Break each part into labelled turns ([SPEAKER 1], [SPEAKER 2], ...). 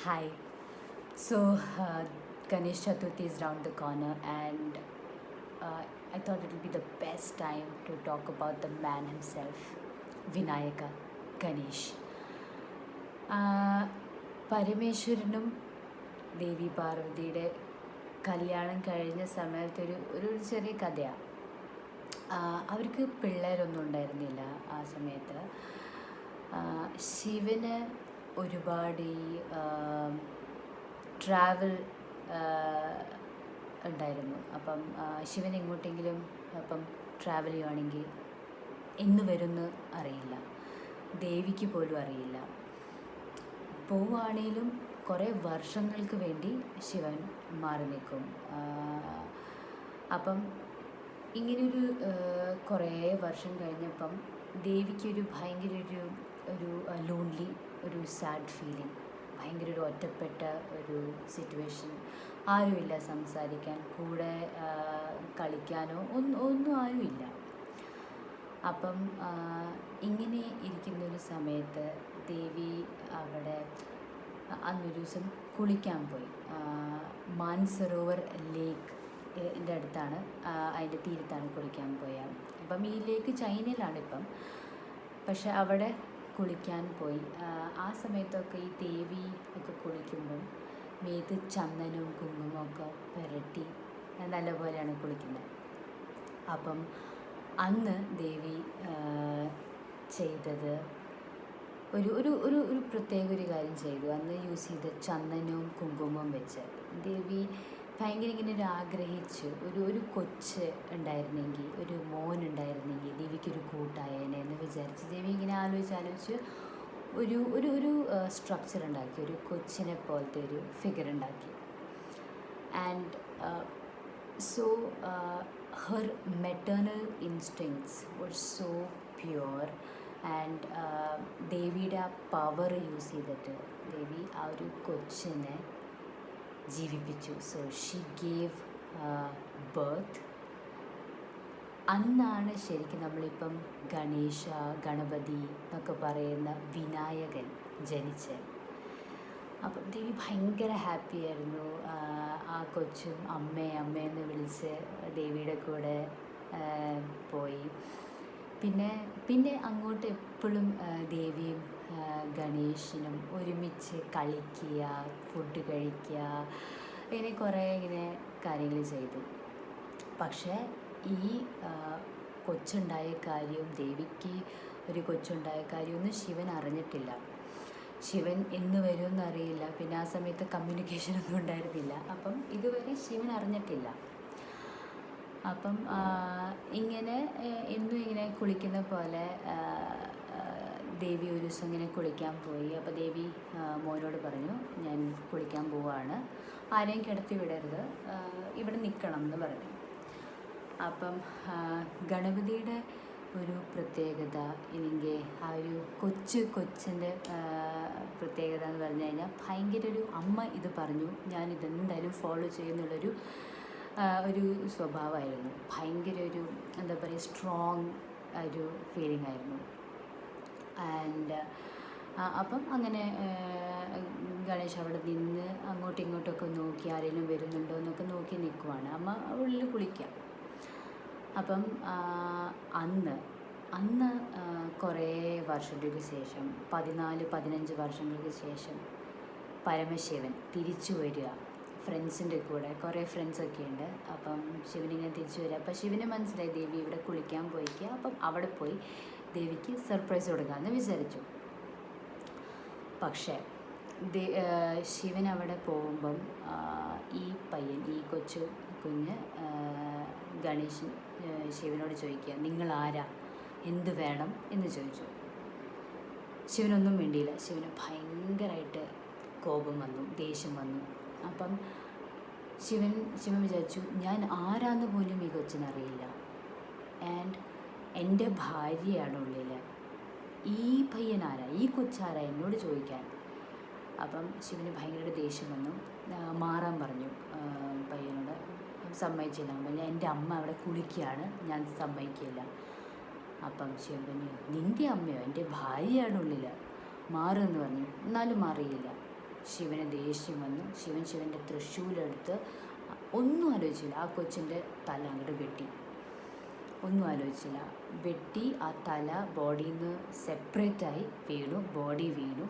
[SPEAKER 1] Hi. So, Ganesh Chaturthi is round the corner, and I thought it would be the best time to talk about the man himself, Vinayaka Ganesh. പരമേശ്വരനും ദേവി പാർവതിയുടെ കല്യാണം കഴിഞ്ഞ സമയത്തൊരു ഒരു ചെറിയ കഥയാണ്. അവർക്ക് പിള്ളേരൊന്നും ഉണ്ടായിരുന്നില്ല ആ സമയത്ത്. ശിവന് ഒരുപാട് ഈ ട്രാവൽ ഉണ്ടായിരുന്നു. അപ്പം ശിവൻ എങ്ങോട്ടെങ്കിലും ട്രാവൽ ചെയ്യുകയാണെങ്കിൽ എന്ന് വരുമെന്ന് അറിയില്ല, ദേവിക്ക് പോലും അറിയില്ല. പോവുകയാണേലും കുറേ വർഷങ്ങൾക്ക് വേണ്ടി ശിവൻ മാറി നിൽക്കും. അപ്പം ഇങ്ങനൊരു കുറേ വർഷം കഴിഞ്ഞപ്പം ദേവിക്കൊരു ഭയങ്കര ഒരു ലോൺലി, ഒരു സാഡ് ഫീലിംഗ്, ഭയങ്കര ഒരു ഒറ്റപ്പെട്ട ഒരു സിറ്റുവേഷൻ. ആരുമില്ല സംസാരിക്കാൻ, കൂടെ കളിക്കാനോ ഒന്നും ആരുമില്ല. അപ്പം ഇങ്ങനെ ഇരിക്കുന്നൊരു സമയത്ത് ദേവി അവിടെ അന്നൊരു ദിവസം കുളിക്കാൻ പോയി. മാൻസരോവർ ലേക്ക് ൻ്റെ അടുത്താണ്, അതിൻ്റെ തീരത്താണ് കുളിക്കാൻ പോയത്. അപ്പം ഈ ലേക്ക് ചൈനയിലാണ് ഇപ്പം, പക്ഷെ അവിടെ കുളിക്കാൻ പോയി. ആ സമയത്തൊക്കെ ഈ ദേവി ഒക്കെ കുളിക്കുമ്പം മേത്ത് ചന്ദനവും കുങ്കുമമൊക്കെ പുരട്ടി നല്ലപോലെയാണ് കുളിക്കുന്നത്. അപ്പം അന്ന് ദേവി ചെയ്തത് ഒരു ഒരു ഒരു ഒരു പ്രത്യേക ഒരു കാര്യം ചെയ്തു. അന്ന് യൂസ് ചെയ്ത ചന്ദനവും കുങ്കുമവും വെച്ച് ദേവി ഭയങ്കര ഇങ്ങനെ ഒരു ആഗ്രഹിച്ചു, ഒരു കൊച്ച് ഉണ്ടായിരുന്നെങ്കിൽ, ഒരു മോൻ ഉണ്ടായിരുന്നെങ്കിൽ ദേവിക്കൊരു കൂട്ടായേനെ എന്ന് വിചാരിച്ച് ദേവി ഇങ്ങനെ ആലോചിച്ച് ഒരു ഒരു ഒരു സ്ട്രക്ചർ ഉണ്ടാക്കി, ഒരു കൊച്ചിനെ പോലത്തെ ഒരു ഫിഗർ ഉണ്ടാക്കി. And so her maternal instincts were so pure, and ദേവിയുടെ ആ പവർ യൂസ് ചെയ്തിട്ട് ദേവി ആ ഒരു കൊച്ചിനെ ജീവിപ്പിച്ചു. So she gave birth. അന്നാണ് ശരിക്കും നമ്മളിപ്പം ഗണപതി എന്നൊക്കെ പറയുന്ന വിനായകൻ ജനിച്ചത്. അപ്പം ദേവി ഭയങ്കര ഹാപ്പിയായിരുന്നു. ആ കൊച്ചും അമ്മയെന്ന് വിളിച്ച് ദേവിയുടെ കൂടെ പോയി. പിന്നെ അങ്ങോട്ട് എപ്പോഴും ദേവിയും ഗണേശനും ഒരുമിച്ച് കളിക്കുക, ഫുഡ് കഴിക്കുക, ഇങ്ങനെ കുറേ കാര്യങ്ങൾ ചെയ്തു. പക്ഷേ ഈ കൊച്ചുണ്ടായ കാര്യവും, ദേവിക്ക് ഒരു കൊച്ചുണ്ടായ കാര്യമൊന്നും ശിവൻ അറിഞ്ഞിട്ടില്ല. ശിവൻ എന്ന് വരുമെന്ന് അറിയില്ല. പിന്നെ ആ സമയത്ത് കമ്മ്യൂണിക്കേഷനൊന്നും ഉണ്ടായിരുന്നില്ല. അപ്പം ഇതുവരെ ശിവൻ അറിഞ്ഞിട്ടില്ല. അപ്പം എന്നും ഇങ്ങനെ കുളിക്കുന്ന പോലെ ദേവി ഒരു ദിവസം ഇങ്ങനെ കുളിക്കാൻ പോയി. അപ്പോൾ ദേവി മോനോട് പറഞ്ഞു, ഞാൻ കുളിക്കാൻ പോവാണ്, ആരെയും കിടത്തി വിടരുത്, ഇവിടെ നിൽക്കണം എന്ന് പറഞ്ഞു. അപ്പം ഗണപതിയുടെ ഒരു പ്രത്യേകത, ഇല്ലെങ്കിൽ ആ ഒരു കൊച്ചിൻ്റെ പ്രത്യേകത എന്ന് പറഞ്ഞു കഴിഞ്ഞാൽ ഭയങ്കര ഒരു അമ്മ ഇത് പറഞ്ഞു ഞാൻ ഇതെന്തായാലും ഫോളോ ചെയ്യുന്നുള്ളൊരു ഒരു സ്വഭാവമായിരുന്നു. ഭയങ്കര ഒരു എന്താ പറയുക, സ്ട്രോങ് ഒരു ഫീലിംഗ് ആയിരുന്നു. ആൻഡ് അപ്പം അങ്ങനെ ഗണേശ് അവിടെ നിന്ന് അങ്ങോട്ടും ഇങ്ങോട്ടൊക്കെ നോക്കി ആരെങ്കിലും വരുന്നുണ്ടോ എന്നൊക്കെ നോക്കി നിൽക്കുവാണ്. അമ്മ ഉള്ളിൽ കുളിക്കാം. അപ്പം അന്ന് കുറേ വർഷങ്ങൾക്ക് ശേഷം, 14-15 വർഷങ്ങൾക്ക് ശേഷം പരമശിവൻ തിരിച്ചു വരിക ഫ്രണ്ട്സിൻ്റെ കൂടെ. കുറേ ഫ്രണ്ട്സൊക്കെ ഉണ്ട്. അപ്പം ശിവനിങ്ങനെ തിരിച്ചു വരിക. അപ്പം ശിവന് മനസ്സിലായി ദേവി ഇവിടെ കുളിക്കാൻ പോയിക്കുക. അപ്പം അവിടെ പോയി ദേവിക്ക് സർപ്രൈസ് കൊടുക്കാമെന്ന് വിചാരിച്ചു. പക്ഷേ ശിവൻ അവിടെ പോകുമ്പം ഈ കുഞ്ഞ് ഗണേശൻ ശിവനോട് ചോദിക്കുക, നിങ്ങൾ ആരാ, എന്ത് വേണം എന്ന് ചോദിച്ചു. ശിവനൊന്നും വേണ്ടിയില്ല. ശിവന് ഭയങ്കരമായിട്ട് കോപം വന്നു, ദേഷ്യം വന്നു. അപ്പം ശിവൻ വിചാരിച്ചു, ഞാൻ ആരാന്ന് പോലും ഈ കൊച്ചിനറിയില്ല, ആൻഡ് എൻ്റെ ഭാര്യയാണ് ഉള്ളിൽ, ഈ പയ്യനാരാ, ഈ കൊച്ചാരാ എന്നോട് ചോദിക്കാൻ. അപ്പം ശിവന് ഭയങ്കര ദേഷ്യം വന്നു. മാറാൻ പറഞ്ഞു പയ്യനോട്. സമ്മതിച്ചില്ല. പറഞ്ഞു, എൻ്റെ അമ്മ അവിടെ കുളിക്കുകയാണ്, ഞാൻ സമ്മതിക്കില്ല. അപ്പം ശിവൻ പറഞ്ഞു, നിൻ്റെ അമ്മയോ, എൻ്റെ ഭാര്യയാണ് ഉള്ളിൽ, മാറുമെന്ന് പറഞ്ഞു. എന്നാലും മാറിയില്ല. ശിവന് ദേഷ്യം വന്നു. ശിവൻ്റെ തൃശ്ശൂലെടുത്ത് ഒന്നും ആലോചിച്ചില്ല, ആ കൊച്ചിൻ്റെ തല അങ്ങോട്ട് വെട്ടി. ഒന്നും ആലോചിച്ചില്ല, വെട്ടി. ആ തല ബോഡിയിൽ നിന്ന് സെപ്പറേറ്റായി വീണു, ബോഡി വീണു.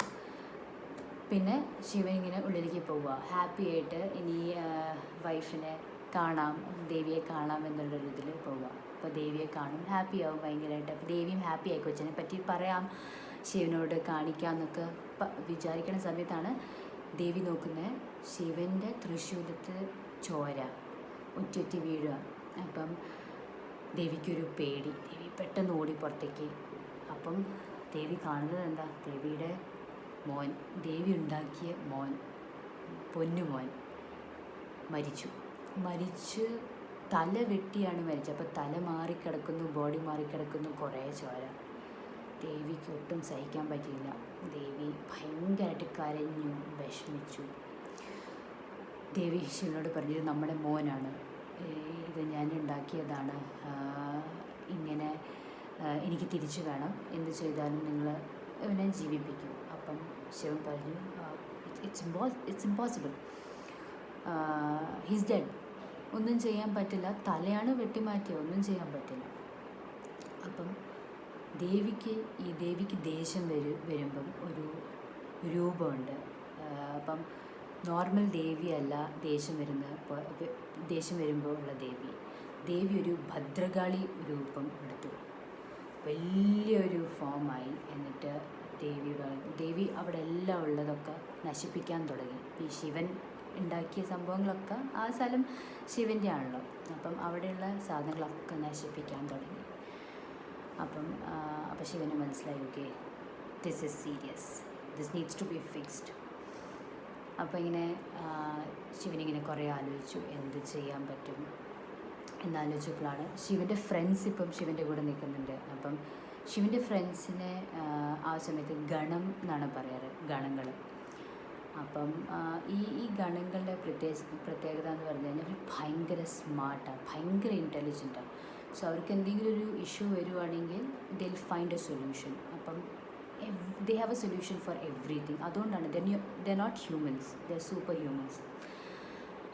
[SPEAKER 1] പിന്നെ ശിവൻ ഇങ്ങനെ ഉള്ളിലേക്ക് പോവുക, ഹാപ്പി ആയിട്ട് ഇനി വൈഫിനെ കാണാം, ദേവിയെ കാണാം എന്നുള്ളൊരിതിൽ പോവുക. അപ്പോൾ ദേവിയെ കാണും, ഹാപ്പി ആവും ഭയങ്കരമായിട്ട്. അപ്പോൾ ദേവിയും ഹാപ്പി ആയി, കൊച്ചിനെ പറ്റി പറയാം, ശിവനോട് കാണിക്കാമെന്നൊക്കെ വിചാരിക്കുന്ന സമയത്താണ് ദേവി നോക്കുന്നത്, ശിവൻ്റെ തൃശ്ശൂലത്ത് ചോര ഒറ്റി വീഴുക. അപ്പം ദേവിക്കൊരു പേടി, ദേവി പെട്ടെന്ന് ഓടി പുറത്തേക്ക്. അപ്പം ദേവി കാണുന്നത് എന്താ, ദേവിയുടെ മോൻ, ദേവി ഉണ്ടാക്കിയ മോൻ, പൊന്നുമോൻ മരിച്ച് തല വെട്ടിയാണ് മരിച്ചത്. അപ്പോൾ തല മാറിക്കിടക്കുന്നു, ബോഡി മാറിക്കിടക്കുന്നു, കുറേ ചോര. ദേവിക്ക് ഒട്ടും സഹിക്കാൻ പറ്റിയില്ല. ദേവി ഭയങ്കരമായിട്ട് കരഞ്ഞു, വിഷമിച്ചു. ദേവി ശിവനോട് പറഞ്ഞു, ഇത് നമ്മുടെ മോനാണ്, ഇത് ഞാൻ ഉണ്ടാക്കിയതാണ്, ഇങ്ങനെ എനിക്ക് തിരിച്ചു വേണം, എന്ത് ചെയ്താലും നിങ്ങൾ ഇവനെ ജീവിപ്പിക്കും. അപ്പം ശിവൻ പറഞ്ഞു, ഇറ്റ്സ് ഇമ്പോസിബിൾ, ഹീസ് ഡെഡ്, ഒന്നും ചെയ്യാൻ പറ്റില്ല, തലയാണ് വെട്ടിമാറ്റിയത്, ഒന്നും ചെയ്യാൻ പറ്റില്ല. അപ്പം ദേവിക്ക് ദേഷ്യം വരുമ്പം ഒരു രൂപമുണ്ട്. അപ്പം നോർമൽ ദേവിയല്ല ദേഷ്യം വരുമ്പോൾ ഉള്ള ദേവി ഒരു ഭദ്രകാളി രൂപം എടുത്തു, വലിയൊരു ഫോമായി. എന്നിട്ട് ദേവി അവിടെ എല്ലാം ഉള്ളതൊക്കെ നശിപ്പിക്കാൻ തുടങ്ങി. ഈ ശിവൻ ഉണ്ടാക്കിയ സംഭവങ്ങളൊക്കെ, ആ സ്ഥലം ശിവൻ്റെ ആണല്ലോ, അപ്പം അവിടെയുള്ള സാധനങ്ങളൊക്കെ നശിപ്പിക്കാൻ തുടങ്ങി. അപ്പം ശിവന് മനസ്സിലായി, okay, this is serious, this needs to be fixed. അപ്പോൾ ഇങ്ങനെ ശിവനിങ്ങനെ കുറേ ആലോചിച്ചു, എന്ത് ചെയ്യാൻ പറ്റും എന്നാലോചിച്ചപ്പോഴാണ് ശിവൻ്റെ ഫ്രണ്ട്സ് ഇപ്പം ശിവൻ്റെ കൂടെ നിൽക്കുന്നുണ്ട്. അപ്പം ശിവൻ്റെ ഫ്രണ്ട്സിനെ ആ സമയത്ത് ഗണം എന്നാണ് പറയാറ്, ഗണങ്ങൾ. അപ്പം ഈ ഗണങ്ങളുടെ പ്രത്യേകത എന്ന് പറഞ്ഞു കഴിഞ്ഞാൽ അവർ ഭയങ്കര സ്മാർട്ടാണ്, ഭയങ്കര ഇൻ്റലിജൻറ്റാണ്. സോ അവർക്ക് എന്തെങ്കിലും ഒരു ഇഷ്യൂ വരുവാണെങ്കിൽ they will find a solution. അപ്പം they have a solution for everything. അതുകൊണ്ടാണ് they not humans, they are super humans.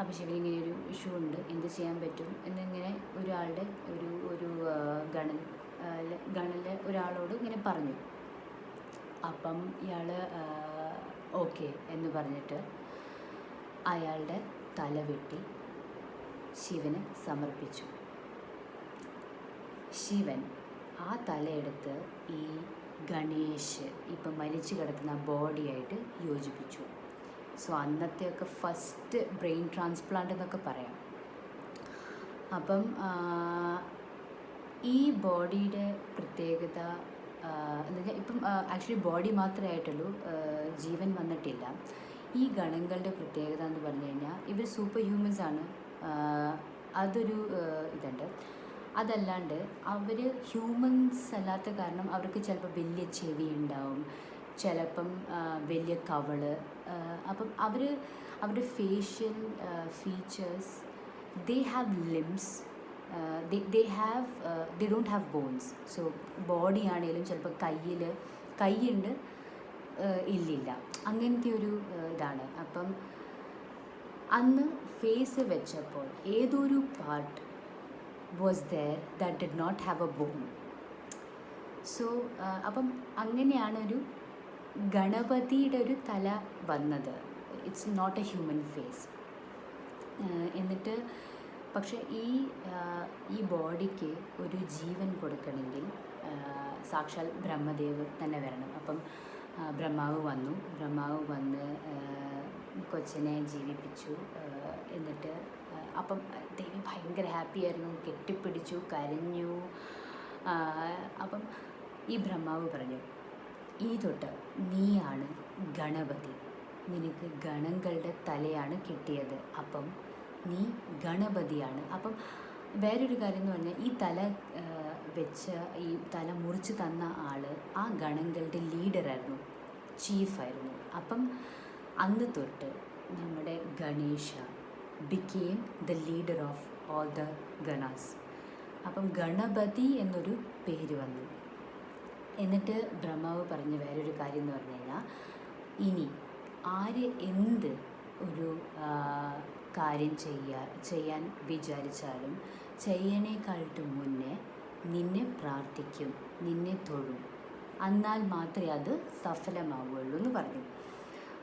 [SPEAKER 1] അപ്പോൾ ശിവനിങ്ങനെ ഒരു ഇഷ്യൂ ഉണ്ട്, എന്ത് ചെയ്യാൻ പറ്റും എന്നിങ്ങനെ ഒരാളുടെ ഒരു ഗണനിലെ ഒരാളോട് ഇങ്ങനെ പറഞ്ഞു. അപ്പം ഇയാൾ ഓക്കെ എന്ന് പറഞ്ഞിട്ട് അയാളുടെ തല വെട്ടി ശിവന് സമർപ്പിച്ചു. ശിവൻ ആ തലയെടുത്ത് ഈ ഗണേശ് ഇപ്പം മരിച്ചു കിടക്കുന്ന ബോഡിയായിട്ട് യോജിപ്പിച്ചു. സോ അന്നത്തെയൊക്കെ ഫസ്റ്റ് ബ്രെയിൻ ട്രാൻസ്പ്ലാന്റ് എന്നൊക്കെ പറയാം. അപ്പം ഈ ബോഡിയുടെ പ്രത്യേകത എന്ന് വെച്ചാൽ ഇപ്പം ആക്ച്വലി ബോഡി മാത്രമേ ആയിട്ടുള്ളൂ, ജീവൻ വന്നിട്ടില്ല. ഈ ഗണങ്ങളുടെ പ്രത്യേകത എന്ന് പറഞ്ഞു കഴിഞ്ഞാൽ ഇവർ സൂപ്പർ ഹ്യൂമൻസ് ആണ്, അതൊരു ഇതുണ്ട്. അതല്ലാണ്ട് അവർ ഹ്യൂമൻസ് അല്ലാത്ത കാരണം അവർക്ക് ചിലപ്പോൾ വലിയ ചെവി ഉണ്ടാവും, ചിലപ്പം വലിയ കവള്. അപ്പം അവരുടെ facial features, they have limbs, they don't have bones. So body ആണെങ്കിലും ചിലപ്പോൾ കൈയുണ്ട്, ഇല്ലില്ല, അങ്ങനത്തെ ഒരു ഇതാണ്. അപ്പം അന്ന് ഫേസ് വെച്ചപ്പോൾ ഏതൊരു part was there that did not have a bone. So അപ്പം അങ്ങനെയാണ് ഒരു ഗണപതിയുടെ ഒരു തല വന്നത്. It's not a human face. എന്നിട്ട് പക്ഷേ ഈ ബോഡിക്ക് ഒരു ജീവൻ കൊടുക്കണമെങ്കിൽ സാക്ഷാൽ ബ്രഹ്മദേവ് തന്നെ വരണം. അപ്പം ബ്രഹ്മാവ് വന്ന് കൊച്ചിനെ ജീവിപ്പിച്ചു. എന്നിട്ട് അപ്പം ദേവി ഭയങ്കര ഹാപ്പിയായിരുന്നു, കെട്ടിപ്പിടിച്ചു, കരഞ്ഞു. അപ്പം ഈ ബ്രഹ്മാവ് പറഞ്ഞു, ഈ തൊട്ട് നീയാണ് ഗണപതി, നിനക്ക് ഗണങ്ങളുടെ തലയാണ് കിട്ടിയത്, അപ്പം നീ ഗണപതിയാണ്. അപ്പം വേറൊരു കാര്യം എന്ന് പറഞ്ഞാൽ ഈ തല ഈ തല മുറിച്ച് തന്ന ആൾ ആ ഗണങ്ങളുടെ ലീഡറായിരുന്നു, ചീഫായിരുന്നു. അപ്പം അന്ന് തൊട്ട് നമ്മുടെ Ganesha became the leader of all the ഗണാസ്. അപ്പം ഗണപതി എന്നൊരു പേര് വന്നു. എന്നിട്ട് ബ്രഹ്മാവ് പറഞ്ഞ വേറൊരു കാര്യം എന്ന് പറഞ്ഞു കഴിഞ്ഞാൽ, ഇനി ആര് എന്ത് ഒരു കാര്യം ചെയ്യാൻ വിചാരിച്ചാലും ചെയ്യണേക്കാളും മുന്നേ നിന്നെ പ്രാർത്ഥിക്കും, നിന്നെ തൊഴും, എന്നാൽ മാത്രമേ അത് സഫലമാവുകയുള്ളൂ എന്ന് പറഞ്ഞു.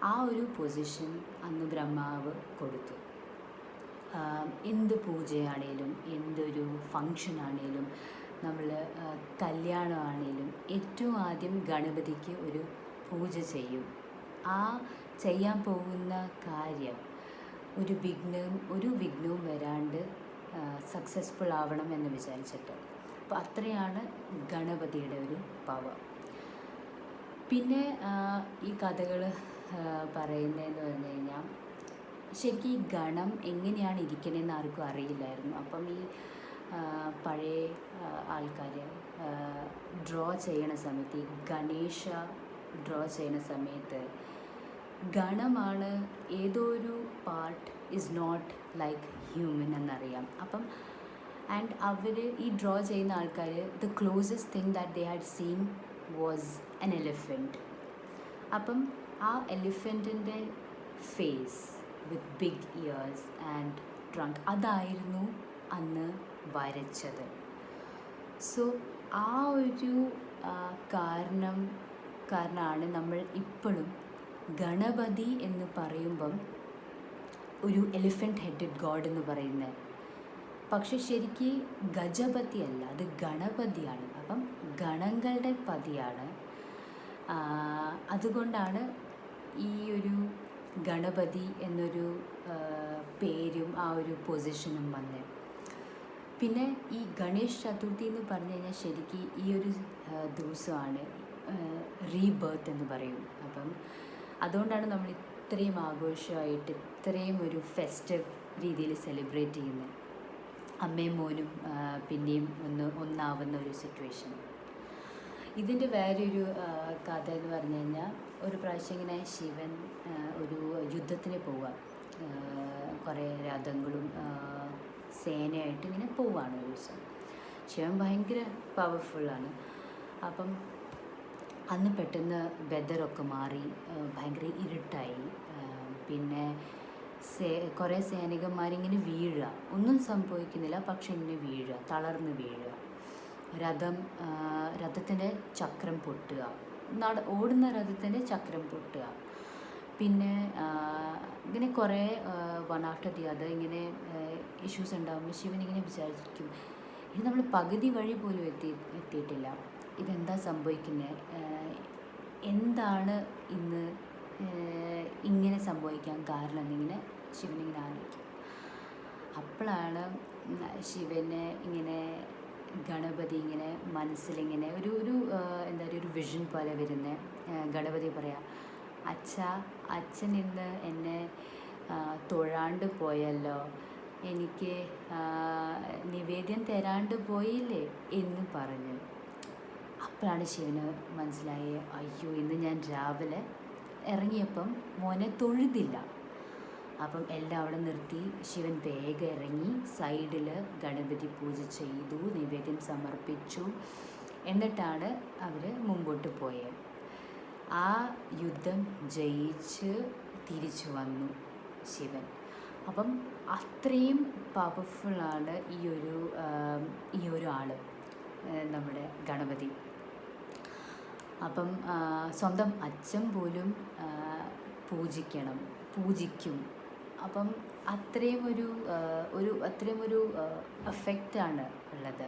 [SPEAKER 1] ആ ഒരു പൊസിഷൻ അന്ന് ബ്രഹ്മാവ് കൊടുത്തു. എന്ത് പൂജയാണേലും എന്തൊരു ഫങ്ഷനാണേലും നമ്മൾ കല്യാണമാണേലും ഏറ്റവും ആദ്യം ഗണപതിക്ക് ഒരു പൂജ ചെയ്യും. ആ ചെയ്യാൻ പോകുന്ന കാര്യം ഒരു വിഘ്നവും വരാണ്ട് സക്സസ്ഫുൾ ആവണം എന്ന് വിചാരിച്ചിട്ട്. അപ്പോൾ അത്രയാണ് ഗണപതിയുടെ ഒരു പവർ. പിന്നെ ഈ കഥകൾ പറയുന്നതെന്ന് പറഞ്ഞു കഴിഞ്ഞാൽ ശരിക്കും ഈ ഗണം എങ്ങനെയാണ് ഇരിക്കണതെന്ന് ആർക്കും അറിയില്ലായിരുന്നു. അപ്പം ഈ പഴയ ആൾക്കാർ ഡ്രോ ചെയ്യണ സമയത്ത്, ഈ ഗണേശ ഡ്രോ ചെയ്യണ സമയത്ത് ഗണമാണ് ഏതോ ഒരു part is not like human എന്നറിയാം. അപ്പം ആൻഡ് അവർ ഈ ഡ്രോ ചെയ്യുന്ന ആൾക്കാർ the closest thing that they had seen was an elephant. അപ്പം ആ എലിഫൻറ്റിൻ്റെ face with big ears and trunk അതായിരുന്നു അന്ന് വരച്ചത്. സോ ആ ഒരു കാരണമാണ് നമ്മൾ ഇപ്പോഴും ഗണപതി എന്ന് പറയുമ്പം ഒരു എലിഫൻറ്റ് ഹെഡഡ് ഗോഡ് എന്ന് പറയുന്നത്. പക്ഷെ ശരിക്കും ഗജപതി അല്ല, അത് ഗണപതിയാണ്. അപ്പം ഗണങ്ങളുടെ പതിയാണ്. അതുകൊണ്ടാണ് ഈ ഒരു ഗണപതി എന്നൊരു പേരും ആ ഒരു പൊസിഷനും വന്നത്. പിന്നെ ഈ ഗണേശ് ചതുർത്ഥി എന്ന് പറഞ്ഞു കഴിഞ്ഞാൽ ശരിക്കും ഈ ഒരു ദിവസമാണ് റീബർത്ത് എന്ന് പറയും. അപ്പം അതുകൊണ്ടാണ് നമ്മൾ ഇത്രയും ആഘോഷമായിട്ട് ഇത്രയും ഒരു ഫെസ്റ്റീവ് രീതിയിൽ സെലിബ്രേറ്റ് ചെയ്യുന്നത്. അമ്മയും മോനും പിന്നെയും ഒന്നാവുന്ന ഒരു സിറ്റുവേഷൻ. ഇതിൻ്റെ വേറൊരു കഥ എന്ന് പറഞ്ഞു കഴിഞ്ഞാൽ, ഒരു പ്രാവശ്യം ഇങ്ങനെ ശിവൻ ഒരു യുദ്ധത്തിന് പോവുക, കുറേ രഥങ്ങളും സേനയായിട്ട് ഇങ്ങനെ പോവുകയാണ് ഒരു ദിവസം. ശിവൻ ഭയങ്കര പവർഫുള്ളാണ്. അപ്പം അന്ന് പെട്ടെന്ന് വെതറൊക്കെ മാറി ഭയങ്കര ഇരുട്ടായി. പിന്നെ കുറേ സൈനികന്മാരിങ്ങനെ വീഴുക, ഒന്നും സംഭവിക്കുന്നില്ല, പക്ഷെ ഇങ്ങനെ വീഴുക, തളർന്ന് വീഴുക. രഥത്തിൻ്റെ ചക്രം പൊട്ടുക, ഓടുന്ന രഥത്തിൻ്റെ ചക്രം പൊട്ടുക. പിന്നെ ഇങ്ങനെ കുറേ വൺ ആഫ്റ്റർ ദി അതർ ഇങ്ങനെ ഇഷ്യൂസ് ഉണ്ടാകുമ്പോൾ ശിവൻ ഇങ്ങനെ വിചാരിക്കും, ഇത് നമ്മൾ പകുതി വഴി പോലും എത്തിയിട്ടില്ല, ഇതെന്താ സംഭവിക്കുന്നത്, എന്താണ് ഇന്ന് ഇങ്ങനെ സംഭവിക്കാൻ കാരണം എന്നിങ്ങനെ ശിവനിങ്ങനെ ആലോചിക്കും. അപ്പോഴാണ് ശിവന് ഇങ്ങനെ ഗണപതി ഇങ്ങനെ മനസ്സിലിങ്ങനെ ഒരു എന്താ പറയുക, ഒരു വിഷൻ പോലെ വരുന്നത്. ഗണപതി പറയാം, അച്ഛൻ ഇന്ന് എന്നെ തൊഴാണ്ട് പോയല്ലോ, എനിക്ക് നിവേദ്യം തരാണ്ട് പോയില്ലേ എന്ന് പറഞ്ഞു. അപ്പോഴാണ് ശിവന് മനസ്സിലായി, അയ്യോ ഇന്ന് ഞാൻ രാവിലെ ഇറങ്ങിയപ്പം മോനെ തൊഴുതില്ല. അപ്പം എല്ലാം അവിടെ നിർത്തി ശിവൻ വേഗം ഇറങ്ങി സൈഡിൽ ഗണപതി പൂജ ചെയ്തു, നിവേദ്യം സമർപ്പിച്ചു. എന്നിട്ടാണ് അവർ മുമ്പോട്ട് പോയത്. ആ യുദ്ധം ജയിച്ച് തിരിച്ചു വന്നു ശിവൻ. അപ്പം അത്രയും പവർഫുള്ളാണ് ഈ ഒരു ആൾ, നമ്മുടെ ഗണപതി. അപ്പം സ്വന്തം അച്ഛൻ പോലും പൂജിക്കും. അപ്പം അത്രയും ഒരു എഫക്റ്റാണ് ഉള്ളത്.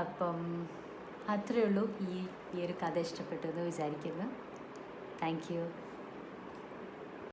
[SPEAKER 1] അപ്പം അത്രയേ ഉള്ളൂ. ഈ ഒരു കഥ ഇഷ്ടപ്പെട്ടെന്ന് വിചാരിക്കുന്നു. Thank you.